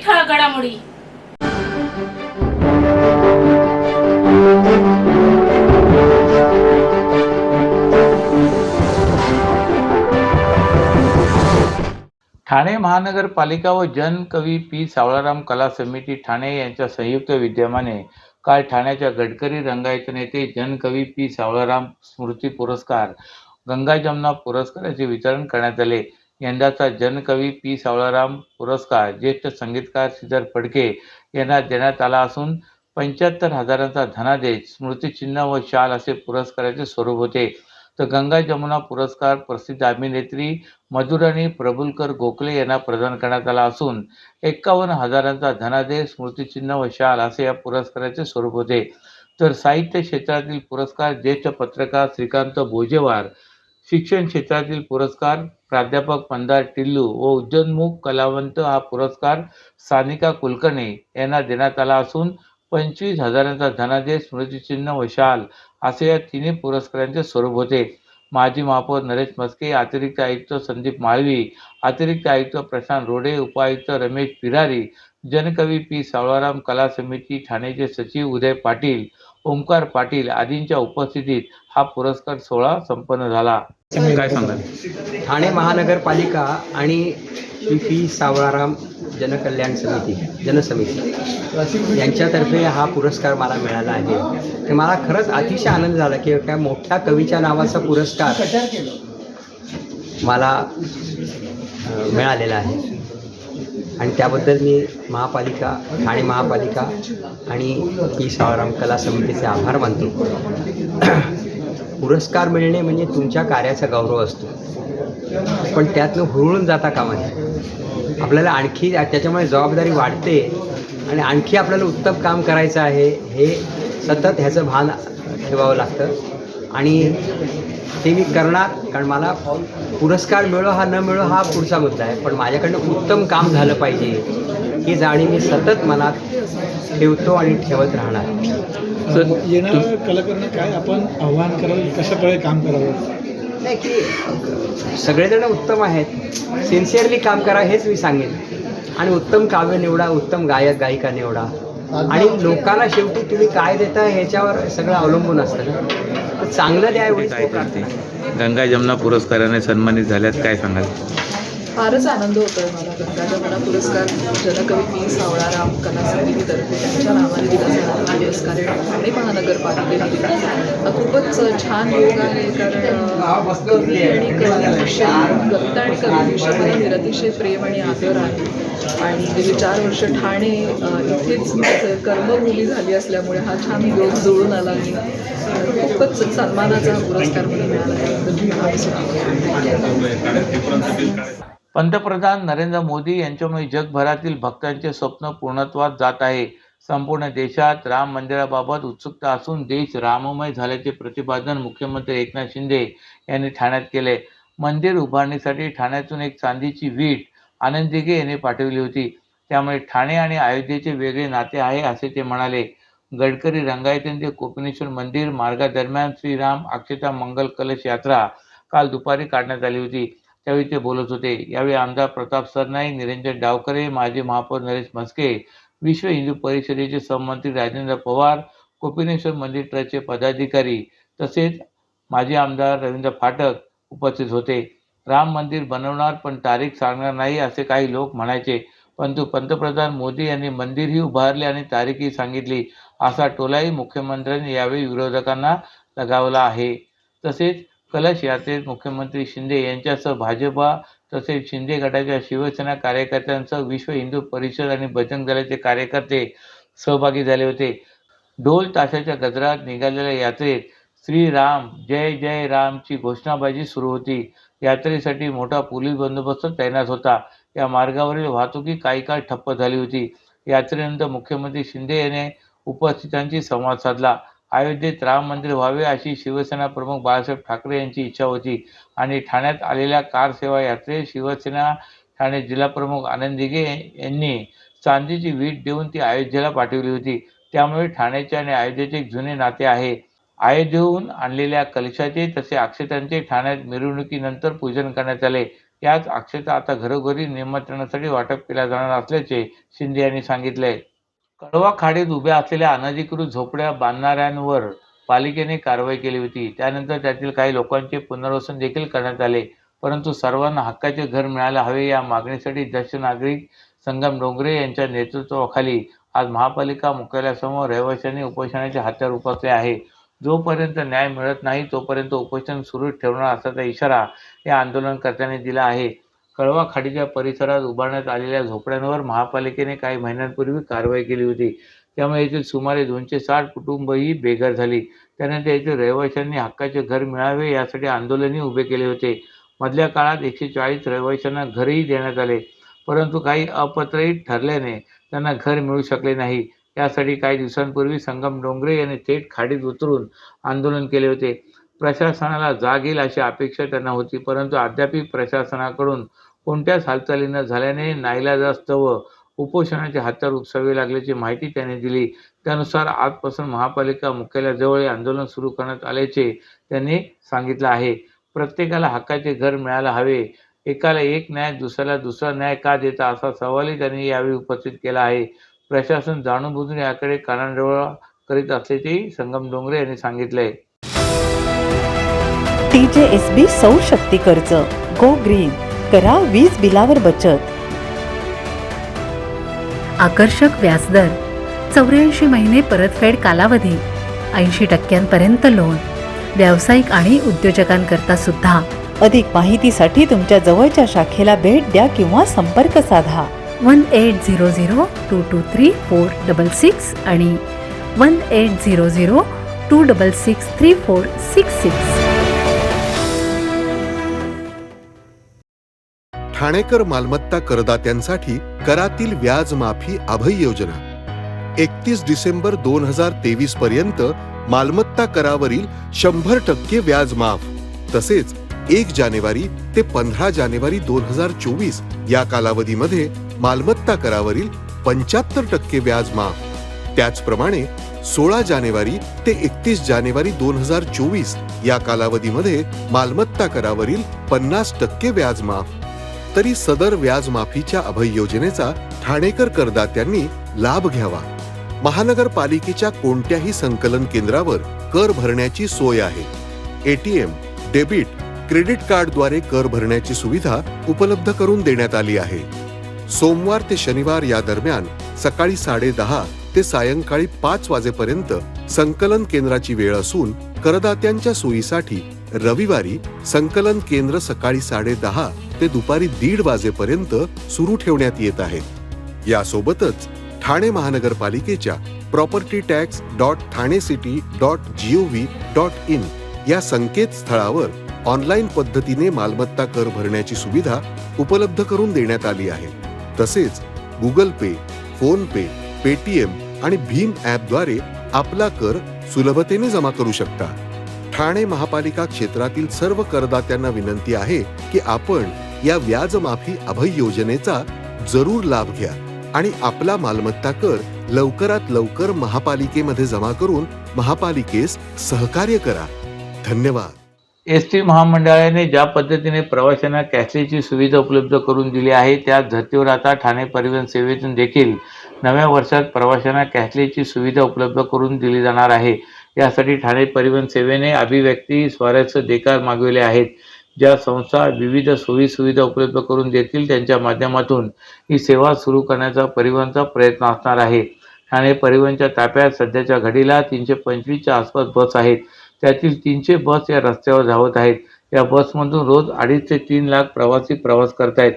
ठळक घडामोडी. ठाणे महानगरपालिका व जनकवी पी. सावळाराम कला समिती ठाणे यांच्या संयुक्त विद्यमाने काल ठाण्याच्या गडकरी रंगायत नेते जनकवी पी. सावळाराम स्मृती पुरस्कार गंगा जमुना पुरस्काराचे वितरण करण्यात आले. यंदाचा जनकवी पी. सावळाराम पुरस्कार ज्येष्ठ संगीतकार श्रीधर फडके यांना देण्यात आला असून 75,000चा धनादेश, स्मृतिचिन्ह व शाल असे पुरस्काराचे स्वरूप होते. तर गंगा जमुना पुरस्कार प्रसिद्ध अभिनेत्री मधुराणी प्रभुलकर गोखले यांना प्रदान करण्यात आला असून 51,000चा धनादेश, स्मृतिचिन्ह व शाल असे या पुरस्काराचे स्वरूप होते. तर साहित्य क्षेत्रातील पुरस्कार ज्येष्ठ पत्रकार श्रीकांत बोजेवार, शिक्षण क्षेत्रातील पुरस्कार प्राध्यापक मंदार टिल्लू व उद्योन्मुख कलावंत हा पुरस्कार सानिका कुलकर्णी यांना देण्यात आला असून 25,000चा धनादेश, स्मृतिचिन्ह व शाल असे या तिन्ही पुरस्कारांचे स्वरूप होते. माजी महापौर नरेश म्हस्के, अतिरिक्त आयुक्त संदीप माळवी, अतिरिक्त आयुक्त प्रशांत रोडे, उपायुक्त रमेश पिरारी, जनकवी पी. सावळाराम कला समिती ठाणेचे सचिव उदय पाटील, ओमकार पाटील आदींच्या उपस्थितीत हा पुरस्कार सोहळा संपन्न झाला. काय सांगाल? ठाणे महानगरपालिका आणि पी. सावळाराम जनसमिती यांच्यातर्फे हा पुरस्कार मला मिळाला आहे. ते मला खरंच अतिशय आनंद झाला की एका मोठ्या कवीच्या नावाचा पुरस्कार मला मिळालेला आहे आणि त्याबद्दल मी ठाणे महापालिका आणि पी. सावळाराम कला समितीचे आभार मानतो. पुरस्कार मिळणे म्हणजे तुमच्या कार्याचा गौरव असतो, पण त्यातनं हुरळून जाता कामा नये. आपल्याला आणखी त्याच्यामुळे जबाबदारी वाढते आणि आणखी आपल्याला उत्तम काम करायचं आहे हे सतत ह्याचं भान ठेवावं लागतं आणि ते मी करणार. कारण मला पुरस्कार मिळो हा न मिळो हा पुढचा मुद्दा आहे, पण माझ्याकडनं उत्तम काम झालं पाहिजे ही जाणीव मी सतत मनात ठेवतो आणि ठेवत राहणार. येणाऱ्या कलाकारांना काय आपण आव्हान कराल, कशाप्रकारे काम करावं? नाही की सगळेजण उत्तम आहेत, सिन्सिअरली काम करा हेच मी सांगेन आणि उत्तम काव्य निवडा, उत्तम गायक गायिका निवडा आणि लोकांना शेवटी तुम्ही काय देता ह्याच्यावर सगळं अवलंबून असतं ना. तर चांगलं द्या एवढीच प्रार्थना. गंगा जमुना पुरस्काराने सन्मानित झाल्यात, काय सांगाल? फारच आनंद होतो आहे मला. गंगा जमुना पुरस्कार जनकवी पी. सावळाराम कला समितीतर्फे त्यांच्या नावाने दिला जाणारा पुरस्कार ठाणे महानगरपालिकेने दिला. हा खूपच छान योग आहे, कारण कवी आणि कवीविषयी, कविता आणि कवीविषयी मला निरतिशय प्रेम आणि आदर आहे आणि गेली 4 वर्ष ठाणे इथेच माझं कर्मभूमी झाली असल्यामुळे हा छान योग जुळून आला आणि खूपच सन्मानाचा पुरस्कार मला मिळाला आहे. पंतप्रधान नरेंद्र मोदी यांच्यामुळे जगभरातील भक्तांचे स्वप्न पूर्णत्वास जात आहे. संपूर्ण देशात राम मंदिराबाबत उत्सुकता असून देश राममय झाल्याचे प्रतिपादन मुख्यमंत्री एकनाथ शिंदे यांनी ठाण्यात केले. मंदिर उभारणीसाठी ठाण्यातून एक चांदीची वीट आनंद दिघे यांनी पाठवली होती. त्यामुळे ठाणे आणि अयोध्येचे वेगळे नाते आहे असे ते म्हणाले. गडकरी रंगायत कोपिनेश्वर मंदिर मार्गादरम्यान श्रीराम अक्षता मंगल कलश यात्रा काल दुपारी काढण्यात आली होती. त्यावेळी ते बोलत होते. यावेळी आमदार प्रताप सरनाईक, निरंजन डावखरे, माजी महापौर नरेश म्हस्के, विश्व हिंदू परिषदेचे सहमंत्री राजेंद्र पवार, कोपिनेश्वर मंदिर ट्रस्टचे पदाधिकारी तसेच माजी आमदार रवींद्र फाटक उपस्थित होते. राम मंदिर बनवणार पण तारीख सांगणार नाही असे काही लोक म्हणायचे, परंतु पंतप्रधान मोदी यांनी मंदिरही उभारले आणि तारीखही सांगितली असा टोलाही मुख्यमंत्र्यांनी यावेळी विरोधकांना लगावला आहे. तसेच कलश यात्रेत मुख्यमंत्री शिंदे यांच्यासह भाजपा तसेच शिंदे गटाच्या शिवसेना कार्यकर्त्यांसह विश्व हिंदू परिषद आणि बजरंग दलाचे कार्यकर्ते सहभागी झाले होते. ढोल ताशाच्या गजरात निघालेल्या यात्रेत श्रीराम जय जय रामची घोषणाबाजी सुरू होती. यात्रेसाठी मोठा पोलीस बंदोबस्त तैनात होता. या मार्गावरील वाहतुकी काही काळ ठप्प झाली होती. यात्रेनंतर मुख्यमंत्री शिंदे यांनी उपस्थितांशी संवाद साधला. अयोध्येत राम मंदिर व्हावे अशी शिवसेना प्रमुख बाळासाहेब ठाकरे यांची इच्छा होती आणि ठाण्यात आलेल्या कार सेवा यात्रेत शिवसेना ठाणे जिल्हाप्रमुख आनंद दिघे यांनी चांदीची वीट देऊन ती अयोध्येला पाठवली होती. त्यामुळे ठाण्याचे आणि अयोध्येचे एक जुने नाते आहे. अयोध्येहून आणलेल्या कलशाचे तसे अक्षतांचे ठाण्यात मिरवणुकीनंतर पूजन करण्यात आले. याच अक्षता आता घरोघरी निमंत्रणासाठी वाटप केल्या जाणार असल्याचे शिंदे यांनी सांगितले. कळवा खाडीत उभ्या असलेल्या अनधिकृत झोपड्या बांधणाऱ्यांवर पालिकेने कारवाई केली होती. त्यानंतर त्यातील काही लोकांचे पुनर्वसन देखील करण्यात आले. परंतु सर्वांना हक्काचे घर मिळायला हवे या मागणीसाठी ज्येष्ठ नागरिक संगम डोंगरे यांच्या नेतृत्वाखाली आज महापालिका मुख्यालयासमोर रहिवाशांनी उपोषणाचे हत्यार उपसले आहे. जोपर्यंत न्याय मिळत नाही तोपर्यंत उपोषण सुरूच ठेवणार असल्याचा इशारा या आंदोलनकर्त्यांनी दिला आहे. कळवा खाडीच्या परिसरात उभारण्यात आलेल्या झोपड्यांवर महापालिकेने काही महिन्यांपूर्वी कारवाई केली होती. त्यामुळे येथील सुमारे 260 कुटुंबही बेघर झाली. त्यानंतर येथील रहिवाशांनी हक्काचे घर मिळावे यासाठी आंदोलनही उभे केले होते. मधल्या काळात 140 रहिवाशांना घरही देण्यात आले, परंतु काही अपात्र ठरल्याने त्यांना घर मिळू शकले नाही. यासाठी काही दिवसांपूर्वी संगम डोंगरे यांनी थेट खाडीत उतरून आंदोलन केले होते. प्रशासनाला जाग येईल अशी अपेक्षा त्यांना होती, परंतु अद्यापही प्रशासनाकडून कोणत्याच हालचाली न झाल्याने नाईलाजास्तव उपोषणाचे हत्यार उपसावे लागल्याची माहिती त्यांनी दिली. त्यानुसार आजपासून महापालिका मुख्यालयाजवळ हे आंदोलन सुरू करण्यात आल्याचे त्यांनी सांगितलं आहे. प्रत्येकाला हक्काचे घर मिळायला हवे. एकाला एक न्याय, दुसऱ्याला दुसरा न्याय का देता, असा सवालही त्यांनी यावेळी उपस्थित केला आहे. प्रशासन जाणून-बुजून याकडे कानाडोळा करीत असल्याचेही संगम डोंगरे यांनी सांगितले. TJSB सौर शक्ती कर्ज गो ग्रीन, करा वीज बिलावर बचत. आकर्षक व्याजदर, 84 महिने परतफेड कालावधी, 80% लोन, व्यावसायिक आणि उद्योजकांकरता सुद्धा. अधिक माहितीसाठी तुमच्या जवळच्या शाखेला भेट द्या किंवा संपर्क साधा 1800-223-466 आणि 1800-266-3466. ठाणेकर मालमत्ता करदात्यांसाठी करातील व्याज माफी अभय योजना 31 डिसेंबर 2023 पर्यंत मालमत्ता करावरील 100% व्याज माफ. तसेच 1 जानेवारी ते 15 जानेवारी 2024 या कालावधीमध्ये मालमत्ता करावरील 75% व्याज माफ. त्याचप्रमाणे 16 जानेवारी ते 31 जानेवारी 2024 या कालावधीमध्ये मालमत्ता करावरील 50% व्याज माफ. तरी सदर व्याज माफीच्या अभय योजनेचा ठाणेकर करदात्यांनी लाभ घ्यावा. महानगरपालिकेच्या कोणत्याही संकलन केंद्रावर कर भरण्याची सोय आहे. ATM, डेबिट, क्रेडिट कार्डद्वारे कर भरण्याची सुविधा उपलब्ध करून देण्यात आली आहे. सोमवार ते शनिवार या दरम्यान सकाळी 10:30 ते सायंकाळी 5 वाजेपर्यंत संकलन केंद्राची वेळ असून करदात्यांच्या सोयीसाठी रविवारी संकलन केंद्र सकाळी 10:30 ते दुपारी 1:30 वाजेपर्यंत सुरू ठेवण्यात येत आहेत. यासोबतच ठाणे महानगरपालिकेच्या propertytax.thanecity.gov.in या संकेतस्थळावर ऑनलाईन पद्धतीने मालमत्ता कर भरण्याची सुविधा उपलब्ध करून देण्यात आली आहे. तसेच गुगल पे, फोन पे, पेटीएम आणि भीम ॲपद्वारे आपला कर सुलभतेने जमा करू शकता. ठाणे महापालिका क्षेत्रातील सर्व करदात्यांना विनंती आहे की आपण या व्याज माफी अभय योजनेचा जरूर लाभ घ्या आणि आपला मालमत्ता कर लवकरात लवकर महापालिकेमध्ये जमा करून महापालिकेस सहकार्य करा. धन्यवाद. एसटी महामंडळाने ज्या पद्धतीने प्रवाशांना कॅशलेसची सुविधा उपलब्ध करून दिली आहे, त्याच धर्तीवर आता ठाणे परिवहन सेवेतून देखील नव्या वर्षात प्रवाशांना कॅशलेसची सुविधा उपलब्ध करून दिली जाणार आहे. यासाठी ठाणे परिवहन सेवेने अभिव्यक्ती स्वारस्य देकार मागविले आहेत. ज्या संस्था विविध सोयी-सुविधा उपलब्ध करून देतील त्यांच्या माध्यमातून ही सेवा सुरू करण्याचा परिवहनचा प्रयत्न असणार आहे. ठाणे परिवहनच्या ताफ्यात सध्याच्या घडीला 325च्या आसपास बस आहेत. त्यातील 300 बस या रस्त्यावर धावत आहेत. या बसमधून रोज 2.5 ते 3 लाख प्रवासी प्रवास करतायत.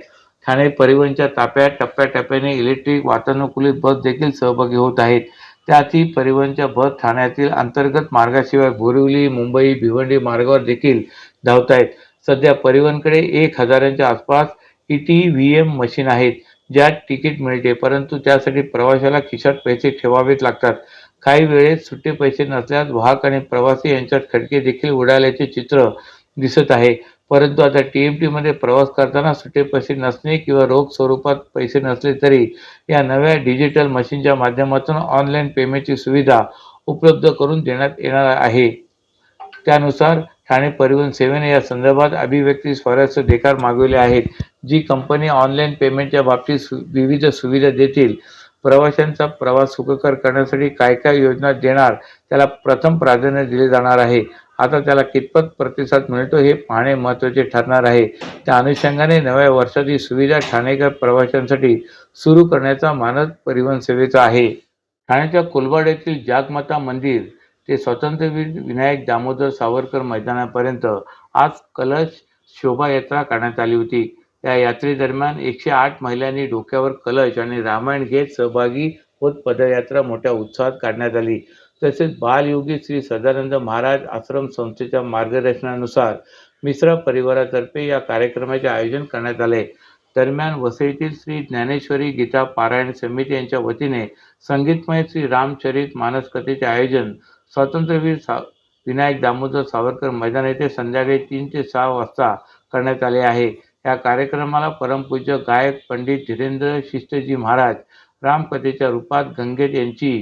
ठाणे परिवहनच्या ताफ्यात टप्प्याटप्प्याने इलेक्ट्रिक वातानुकूलित बस देखील सहभागी होत आहेत. त्यातही परिवहनच्या बस ठाण्यातील अंतर्गत मार्गाशिवाय बोरिवली, मुंबई, भिवंडी मार्गावर देखील धावत आहेत. सध्या परिवहनकडे 1,000च्या आसपास ETVM मशीन आहेत, ज्यात तिकीट मिळते, परंतु त्यासाठी प्रवाशाला खिशात पैसे ठेवावेच लागतात. काही वेळेस सुट्टे पैसे नसल्यास वाहक आणि प्रवासी यांच्यात खटके देखील उडाल्याचे चित्र दिसत आहे. परंतु आता TMT मध्ये प्रवास करताना सुट्टे पैसे नसणे किंवा रोख स्वरूपात पैसे नसले तरी या नव्या डिजिटल मशीनच्या माध्यमातून ऑनलाईन पेमेंटची सुविधा उपलब्ध करून देण्यात येणार आहे. त्यानुसार ठाणे परिवहन सेवेने या संदर्भात अभिव्यक्ती स्वारस्य देकार मागवले आहेत. जी कंपनी ऑनलाईन पेमेंटच्या बाबतीत विविध सुविधा देतील, प्रवाशांचा प्रवास सुखकर करण्यासाठी काय काय योजना देणार, त्याला प्रथम प्राधान्य दिले जाणार आहे. आता त्याला कितपत प्रतिसाद मिळतो हे पाहणे महत्त्वाचे ठरणार आहे. त्या अनुषंगाने नव्या वर्षात ही सुविधा ठाणेकर प्रवाशांसाठी सुरू करण्याचा मानस परिवहन सेवेचा आहे. ठाण्याच्या कुलबाड येथील जागमाता मंदिर ते स्वातंत्र्यवीर विनायक दामोदर सावरकर मैदानापर्यंत आज कलश शोभायात्रा काढण्यात आली होती. या यात्रेदरम्यान 108 महिलांनी डोक्यावर कलश आणि रामायण घेत सहभागी होत पदयात्रा मोठ्या उत्साहात काढण्यात आली. तसेच बालयोगी श्री सदानंद महाराज आश्रम संस्थेच्या मार्गदर्शनानुसार मिश्रा परिवारातर्फे या कार्यक्रमाचे आयोजन करण्यात आले. दरम्यान वसईतील श्री ज्ञानेश्वरी गीता पारायण समिती यांच्या वतीने संगीतमय श्री रामचरित मानस कथेचे आयोजन स्वातंत्र्यवीर विनायक दामोदर सावरकर मैदान येथे संध्याकाळी 3 ते 6 वाजता करण्यात आले आहे. या कार्यक्रमाला परमपूज्य गायक पंडित धीरेंद्र शिष्टजी महाराज रामकथेच्या रूपात गंगेत यांची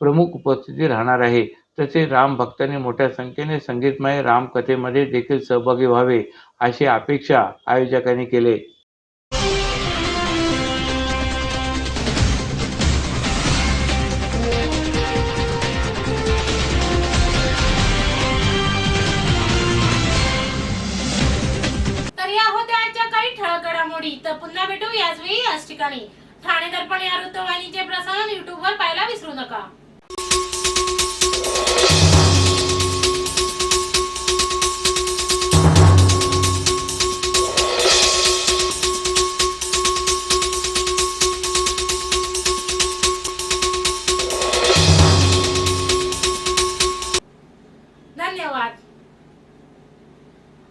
प्रमुख उपस्थिती राहणार आहे. तसेच राम भक्तांनी मोठ्या संख्येने संगीतमय रामकथेमध्ये देखील सहभागी व्हावे अशी अपेक्षा आयोजकांनी केली. तर या होत्या आजच्या काही ठळक घडामोडी. तर पुन्हा भेटू याच वेळी याच ठिकाणी. ठाणे दर्पण या वृत्तवाहिनीचे प्रसारण YouTube वर पाहायला विसरू नका.